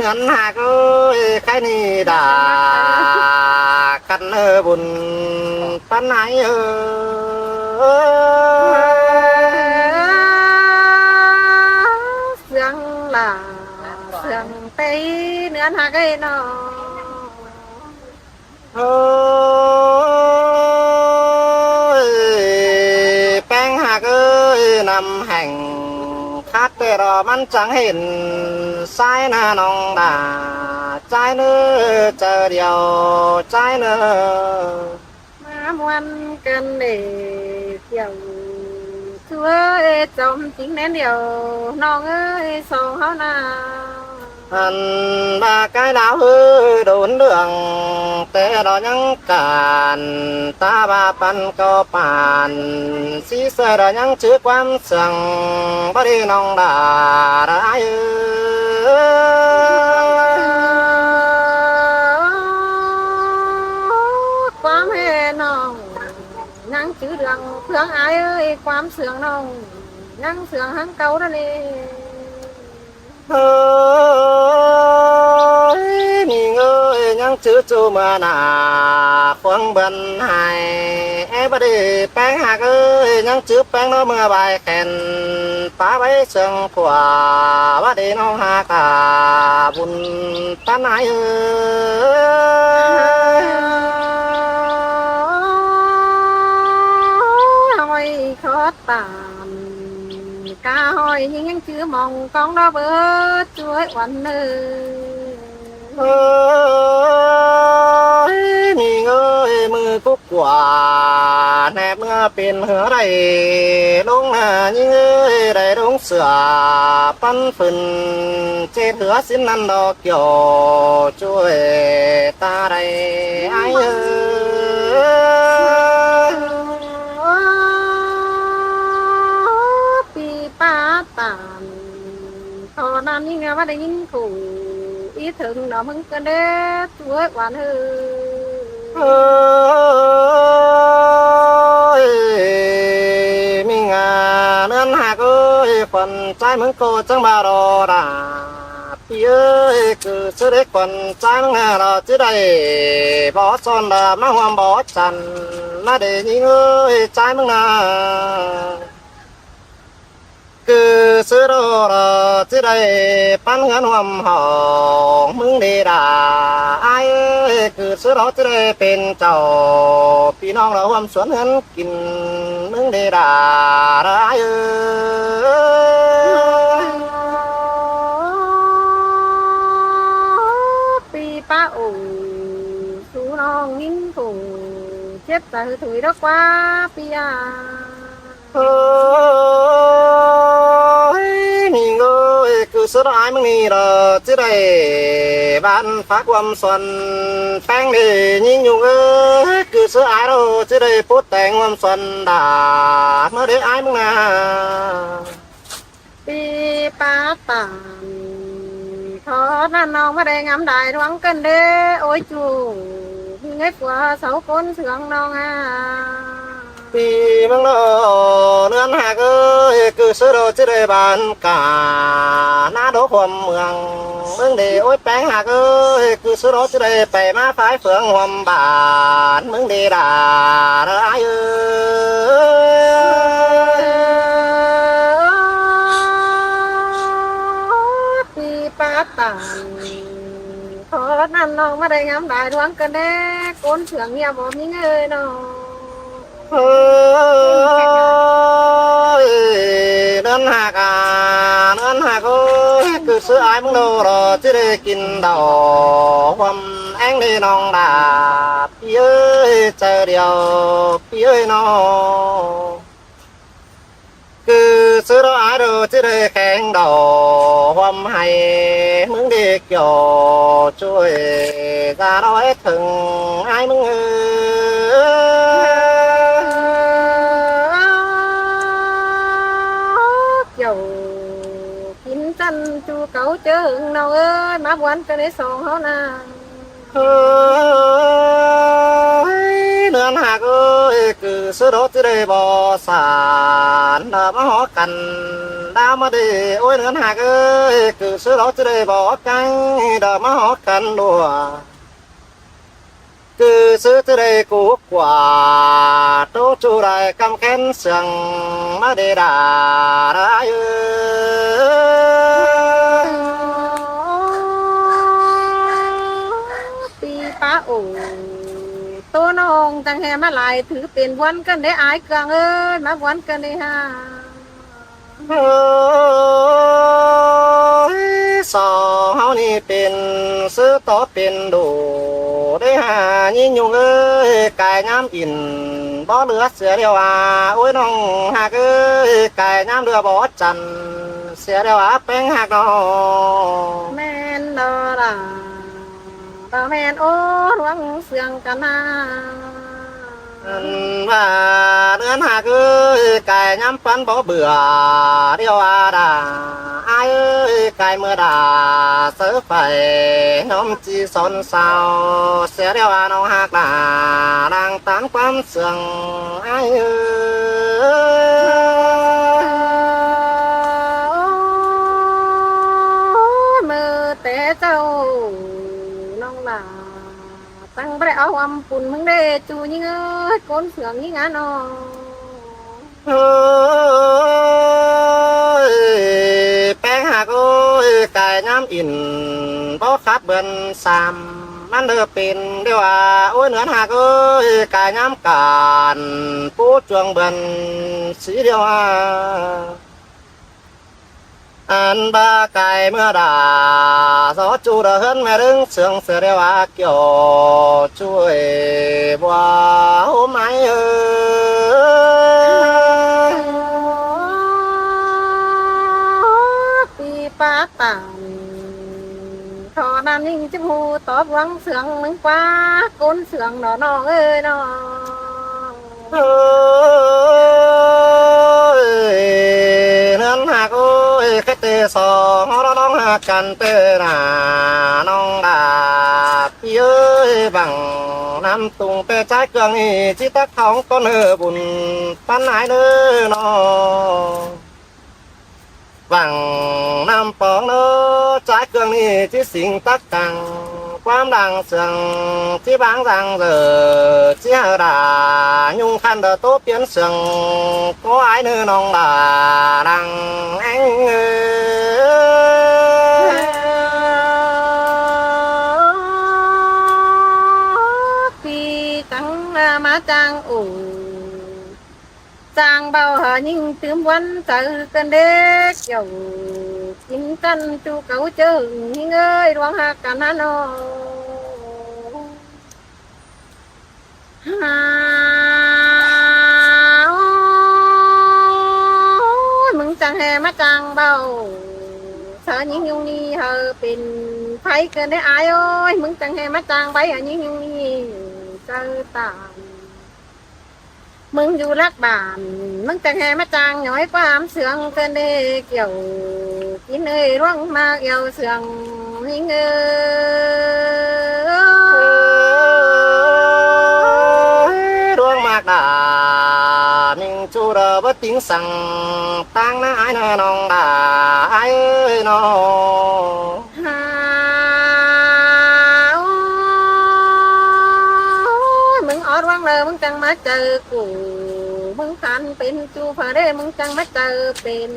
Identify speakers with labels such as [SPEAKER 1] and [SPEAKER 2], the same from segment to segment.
[SPEAKER 1] ngân hạc ơi cái ni đã cắn bùn tan ái
[SPEAKER 2] sương là sương tây ngân hạc ấy nó
[SPEAKER 1] ơi bang hạc ơi nằm hành khát tê rò mắt chẳng hiện sai na nong đà trái nữa chờ điều trái nữa
[SPEAKER 2] má muôn cơn để chiều chúa ơi chồng chính nén điều non ơi sầu háo nào
[SPEAKER 1] anh ba cái đào hư đốn đường tê đó nhăng cản ta ba pan co bàn xí sơ đó nhăng chữ quan sừng ba đi nong đà đã
[SPEAKER 2] quám hê nong nhăng chữ đường thương ai ơi quám sương nong nhăng sương hăng câu đó đi
[SPEAKER 1] ơi mình ơi nhăng chữ chu mà nà phương bên hai em ba đi bang hạc ơi nhăng chữ bang nó mưa bài khen phá bấy sương của ba đi nó hà cả bùn tan ai
[SPEAKER 2] hỏi khó tàn ca hỏi nhưng chưa mong con đó bớt chuối oanh
[SPEAKER 1] ơi mình ơi mưa cúc quả nẹp mưa pin hứa đầy đúng là những ơi đầy đúng sửa pan phần trên hứa xin ăn đó kiểu chuối ta đây ai
[SPEAKER 2] pi pa tàn thọ nam nhưng nghe bắt đây những cụ ý thường nó mừng cơn đế chuối oanh
[SPEAKER 1] ơi mình à nên hạc ơi phần trái mừng cô chẳng bao đồ đà pi ơi cứ sư đấy phần trái mừng hà đó chứ đây bỏ son là má hoang bỏ chăn nó để những ơi trái mừng à cứ sư đồ là chứ đây pan ngân hoang họ mừng đi đà ai ơi cứ sư đó chứ đây bên cháu piน้องเราhoang xuân hơn kín mừng đi đà ai ơi
[SPEAKER 2] pi pa ủ su non những cụ chết tại tuổi đó quá pi à
[SPEAKER 1] ơi mình ơi cứ sửa ai mừng đi rồi chứ đây bạn phát quam xuân phang đi nhưng nhung ơi cứ sửa ai đâu chứ đây phút tèn quam xuân đã mới để ai mừng à
[SPEAKER 2] pi pa tàn thọ nan non mà đây ngắm đài thoáng cân đế ôi chù nghe qua sáu con sương non à
[SPEAKER 1] thì mừng đó nương hạc ơi cứ sửa đồ chứ đây bạn cả ná đố hoàm mường mừng đi ôi bang hạc ơi cứ sửa đồ chứ đây bè má phái phượng hoàm bản mừng đi đà ai
[SPEAKER 2] pi pa tàn thọ nan non mà đây ngắm đài thoáng cân đế con sương nhà bom những người nó
[SPEAKER 1] ơi đơn hạc à đơn hạc ơi cứ sữa ai muốn đâu rồi chứ để kín đầu hôm anh đi nong đà pi ơi chờ điều pi ơi nó cứ sữa đó ai đâu chứ để khen đầu hôm hay muốn đi kiểu chui ra đó hết thừng ai muốn
[SPEAKER 2] dầu kín chân chu cấu chớ hưng nào ơi má quán cái đấy sòn hó na
[SPEAKER 1] ơi đơn hạc ơi cứ sữa đó chứ đây bò sản mà họ cần ดาวมาดีโอ้ยเนื้อหักเอ้ยคือซื้อเราจะได้บอกกันเดิมมาหอกันดัวคือซื้อจะได้กูกว่าโตจูได้กำแค้นเสียงมาได้ด่าได้เอ้ย
[SPEAKER 2] ปีป้าโอตัวน้องจังแหมาหลายถือเป็นวันกันได้อายเกลืองเอ้ยมาวันกันได้ฮะ
[SPEAKER 1] เฮ้ยสองเฮานี่เป็นซื้อต่อเป็นดูได้หายิ่งยุงเอ้ยกายน้ำอินบ่เหลือเสียเดียวโอ้ยน้องหักเอ้ยกายน้ำเรือบ่จันเสียเดียวแป้งหักน้อง
[SPEAKER 2] แม่นดอล่ะตาแม่นโอ้หลวงเสียงกันนา
[SPEAKER 1] ว่าเดือนหักเอ้ยกายน้ำปันบ่เบื่อเดียวด่าอายเอ้ยกายเมื่อด่าเสือไฟน้อมจีสนเศร้าเสียเดียวน้องหักด่าดังตานความเสื่องอายเอ้ย
[SPEAKER 2] มือแต่เจ้าน้องหลาตั้งไปเอาอำปุ่นมึงได้จูยิ่งเอ้ยก้นเสืองยิ่งอ่ะน้อง
[SPEAKER 1] เฮ้ยแป้งหักโอ้ยกายน้ำอินบ่ขับเบิ่นซ้ำมันเด้อเป็นเดียวโอ้ยเหนือนหักเอ้ยกายน้ำการปูจวงเบิ่นสีเดียวอันบากายเมื่อดาสอจูเดินแม่ดึงเสียงเสียเดียวเกี่ยวช่วยบัวโอ้ไม่เอ้ย
[SPEAKER 2] ปีป้าต่างทอน้ำยิ่งจะพูตอบหวังเสืองมึงกว่าก้นเสืองหนอน้องเอ้ยน้อง
[SPEAKER 1] เฮ้ยนั่นหักโอ้ยแค่เตะสองเราต้องหักกันเตะหน้าน้องดาพี่เอ้ยบังน้ำตุงเปใจเกลืองนี่จิตเขาก็เนื้อบุญปันไหนเนื้อน้องบังน้ำปองเนื้อใจเกลืองนี่ที่สิงตักกังความดังเสียงที่บางดังgiờ chỉ đà nhung khăn đờ tốt biến sừng có ai nữa nong đà đằng anh ơi
[SPEAKER 2] ปีตังมาจางอู่จางเบาหายิ่งตื่มวันเจอกันเด็กเกี่ยวกินกันจูเก่าเจอยิ่งเอ้ยดวงหักกันนะน้องมึงจังแห่มาจังเบาเธอยิ่งยุ่งนี่เธอเป็นไผเกินได้อายโอ้ยมึงจังแห่มาจังไปอ่ะยิ่งยุ่งนี่เจอตามมึงอยู่รักบ้านมึงจังแห่มาจังหน่อยความเสืองเกินได้เกี่ยวกินเอ้ยร่วงมาเกี่ยวเสืองยิ่งเอ้ย
[SPEAKER 1] đuông mạc đà mình chú đờ bất tính rằng tăng na ai nè nong đà ai ơi nó
[SPEAKER 2] หามึงออดวังเลยมึงจังมาเจอกูมึงคันเป็นจูพาเด้มึงจังมาเจอเป็น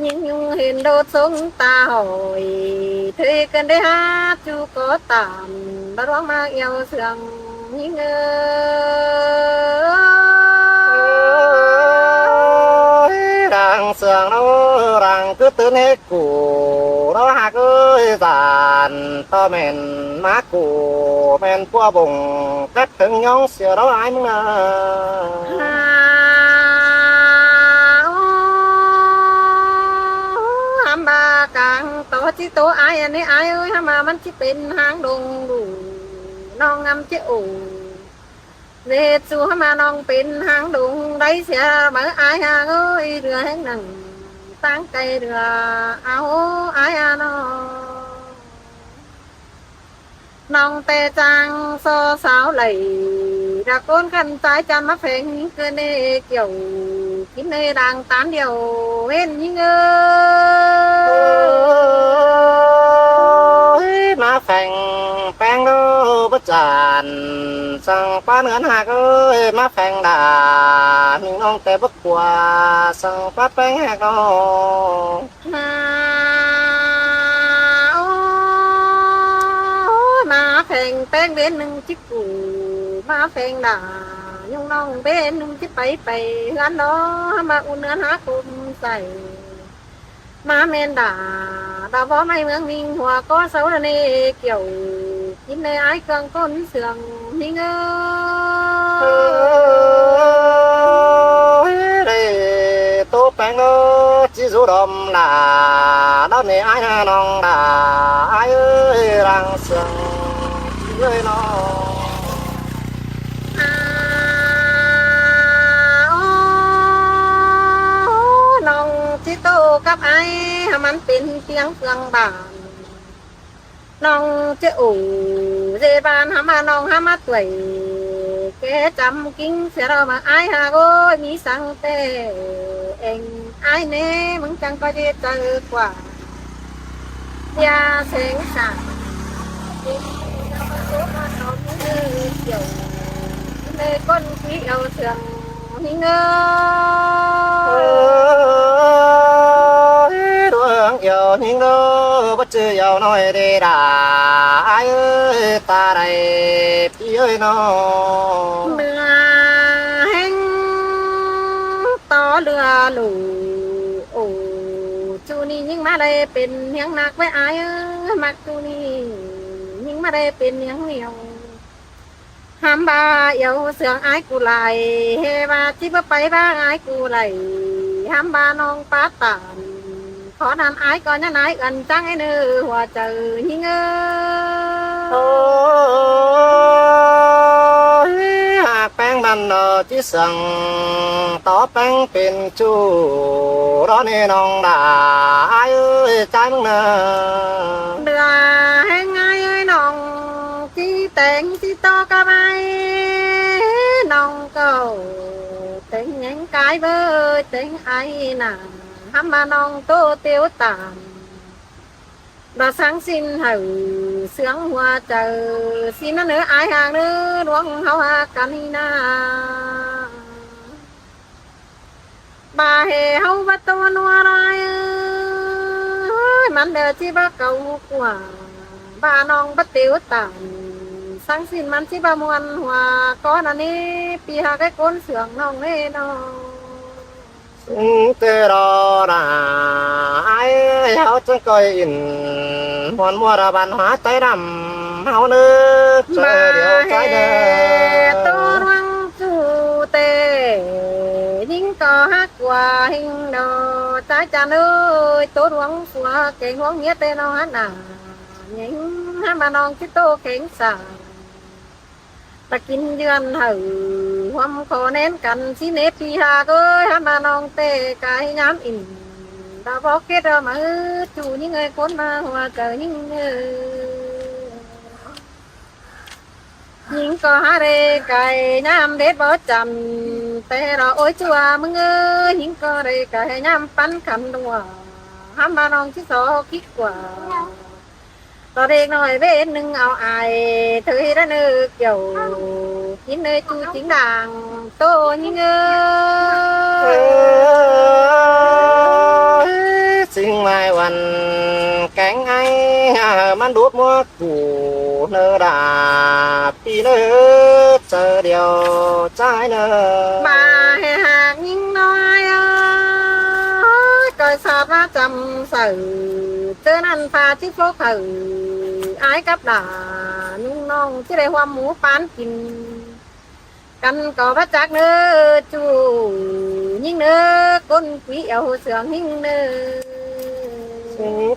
[SPEAKER 2] ยิ่งยุ่งเห็นโดดสงตาหอยเทกันได้ฮะจูก็ตามบารวงมาเอวเสืองยิ่งเออ
[SPEAKER 1] đang sườn nó đang cứ tư hết củ nó hạc ơi giàn to mền má củ men qua bùng cắt hứng nhóng xìa đó aiมึงà
[SPEAKER 2] หามบากลางตัวที่ตัวอายอันนี้อายเอ้ยหามามันที่เป็นหางดงดูน้องงำเจ้าอูเวทสู่หามาน้องเป็นหางดงได้เสียบ่อายหาเอ้ยเรือแห่งหนึ่งตั้งใจเรือเอาอายน้องน้องแต่จังโซสาวไหล đã con khăn trái chăn mắt phèn cơ nê kiểu kín nơi đang tán điều bên những
[SPEAKER 1] má phèn phèn đâu bất tràn sang phá ngân hạc ơi má phèn đà nhưng ông tê bất qua sang phá phèn hạc đâu
[SPEAKER 2] má phèn phèn bên nâng chiếc củ má phèn đà nhung nong bên nung chiếc bấy bày gắn đó mà u nương hát cùngใส่ má men đã võ may mương minh hòa có xấu là nê kiểu chín nơi ái cương con sườn minh
[SPEAKER 1] ơi tô bánh nó chỉ dù đom là đó nè ai nong là ai ơi đang sườn ơi nó
[SPEAKER 2] chỉ tôกับไอ้มันเป็นเพียงเครื่องบานน้องจะอู่เจบานหามาน้องหามาตวยแกจำกิ้งเสียเรามาไอ้หาโอ้ยมีสังเตเองไอ้เน่มึงจังก็จะเจอกว่ายาเสียงสั่งnơi con quý yêu thương hình
[SPEAKER 1] đường yêu những đứa bất chư yêu nói đi đã ai ơi ta đâyพี่ơi nó
[SPEAKER 2] เมื่อแห่งต่อเรือหลูโอ้จูนี่ยิ่งมาได้เป็นเนียงหนักไว้อายมักจูนี่ยิ่งมาได้เป็นเนียงเหนียวห้ามบาเอวเสืองอายกูไหลเฮบาที่บ่ไปบ้าอายกูไหลห้ามบาน้องป้าตานขอนำอายก่อนนะนายกันจังไอ้เนื้อหัวเจอยิ่ง
[SPEAKER 1] หากแป้งมันที่สั่งต่อแป้งเป็นจูร้อนให้น้องด่าอายเอ้ยใจมึงเนอ
[SPEAKER 2] เดือแห้งไงเอ้ยน้องที่แต่งที่โตกับไอ้น้องก็แต่งยังกายเบยแต่งไอ้น่ะห้ามมาน้องโตเตียวตามđã sáng xin hậu sướng hoa chờ xin nó nữa ai hàng nữa đuông hậu hà canina bà hề hậu bắt tôi nua rai mình đợi chỉ ba cầu quả bà non bắt tiêu tàn sáng xin mình chỉ ba muôn hoa có là nè pi hà cái côn sướng non nè nó
[SPEAKER 1] tê đó là ai háo chân coi in muốn mua ra bàn hóa tay đầm háo nước chờ điều trái đời
[SPEAKER 2] tô răng chủ tê những có hát quả hình đồ trái tràn ơi tô răng xua cái hoang nghĩa tê nó hát nà những hát mà non chứ tô kén xà ta kinh duyên hử hôm khó nén cần xin nếp thì hà ơi hát mà non tê cái nhám in ta bó kết ra mà chủ những người con mà hòa cờ những có hát đây cái nhám đết bó chầm tê đó ôi chùa mừng ơi những có đây cái nhám bắn khăn đùa hát mà non chứ số kích quảตอนเด็กหน่อยเว้นหนึ่งเอาไอเธอให้ได้นึกเกี่ยวกินเลยจูจิงด่างโตยิ่ง
[SPEAKER 1] sinh maiวันแกงไอ้มันดูดมัวกูเนื้อดาปีเนื้อเจอเดียวใจเนื้อ
[SPEAKER 2] bà hè hạtยิ่งน้อยcoi sao ra chăm sự cho nên pha chiếc phố thử ái cấp đà nhung non chứ đây hoa mũ bán kinh căn có bắt chắc nữa chú nhưng nữa con quý yêu sướng nhưng nữa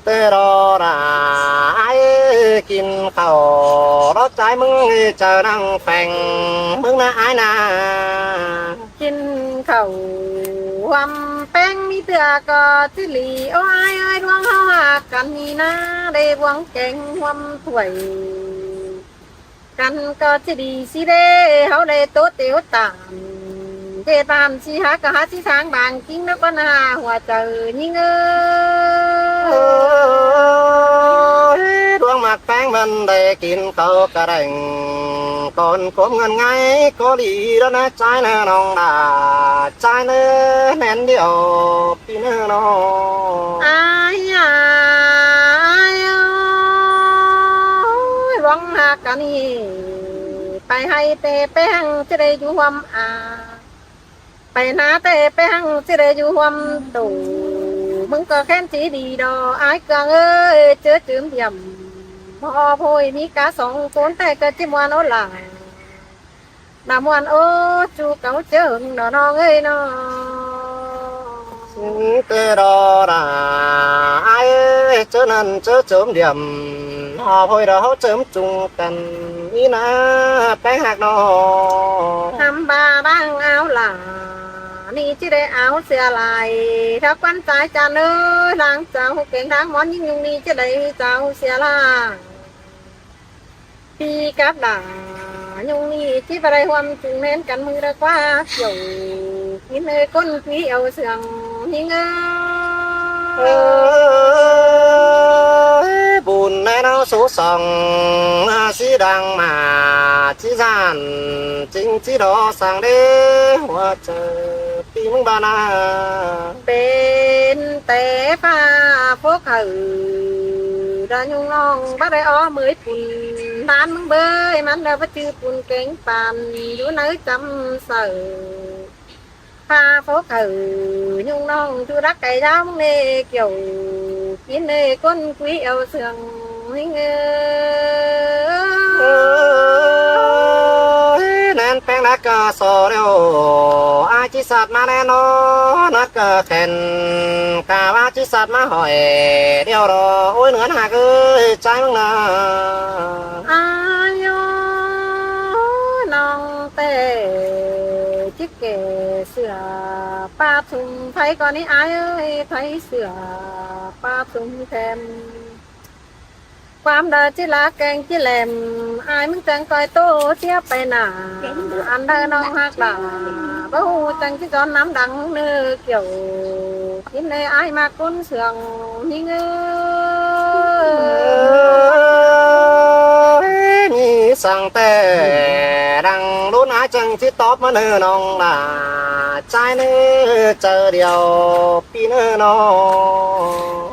[SPEAKER 1] tê đó là aiกิน khẩu đó trái mừng chờ đang phèn mừng na ai na
[SPEAKER 2] กินเขาความแป้งมีเตือก็จิลีโอ้ยไอ้ดวงเฮาหากันนี่นะได้บวงแกงความถวย กันก็จะดีสิเด้เขาเลยโตเตียวตามเจตามสิหากะหาสิทางบางจริงนักปัญหาหัวใจยิ่ง
[SPEAKER 1] เอ้ยดวงหมากแป้งมันได้กินเขากระเด้งก่อนกลมเงินไงก็ดีแล้วนะใจเนื้อน้องดาใจเนื้อแน่นเดียวพี่เนื้อน้อง
[SPEAKER 2] อายอายหวังหากกันนี่ไปให้เตแป้งจะได้อยู่ความไปนาเตแป้งจะได้อยู่ความตู่มึงก็แค่นจีดีดออายกังเอ้ยเจอจืมเดี่ยมพอพอยมีกาสองคนแต่ก็จิมวันโอหลังนามวันโอ้จูเก่าเจิงนอน้องเอ้ยน้อ
[SPEAKER 1] tê đò đà ai chớ nên chớ chớm điểm họ thôi đó chớm chung cần ý na bé hạt nó
[SPEAKER 2] ทำบาบ้างเอาล่ะนี่ที่ได้เอาเสียลายถ้าควันใจจานเอ้ยล้างเจ้าเก่งทางหมอนยิ่งยุงนี่จะได้เจ้าเสียล่างปีกับด่ายุงนี่ที่ไปได้ความจุงเน้นกันมือได้กว่าอยู่กินเลยก้นคุยเอาเสียงยิ่งเอ้ย
[SPEAKER 1] buồn này nó số sòng xí đang mà chỉ gian chính chỉ đó sang đế hoa trời tim ba na
[SPEAKER 2] เป็นแต่ฟ้าพวกเขาดายุงน้องบ้าได้อ้อมือปุ่นทานมึงเบยมันเดาว่าชื่อปุ่นเก่งปานอยู่ไหนจำเสือฟ้าพวกเขายุงน้องชูรักไก่ดาวมึงเนเกี่ยวกินเนก้นคุยเอาเสืองให้เงย
[SPEAKER 1] nên phèn đã cờ sổ đều ai chỉ sát mà nên nó cờ khen cả ba chỉ sát mà hỏi điều đó ôi nữa hạt ơi trái mừng nào
[SPEAKER 2] อายน้องเต้จิกเกเสือป้าทุ่มไทยก่อนนี้อายเอ้ยไทยเสือป้าทุ่มแทมความเดินจิลาแกงจิแหลมอายมึงจังคอยโตเทียบไปหนาอันเดอน้องหักหลาบ่ฮู้จังที่จอนน้ำดังเนื้อเกี่ยวกินในอายมาก้นเสืองนี่เงย
[SPEAKER 1] nhị sang tè đang đốn á chân chỉ top mà nơ nong là trái nơ chờ điều pi nơ nó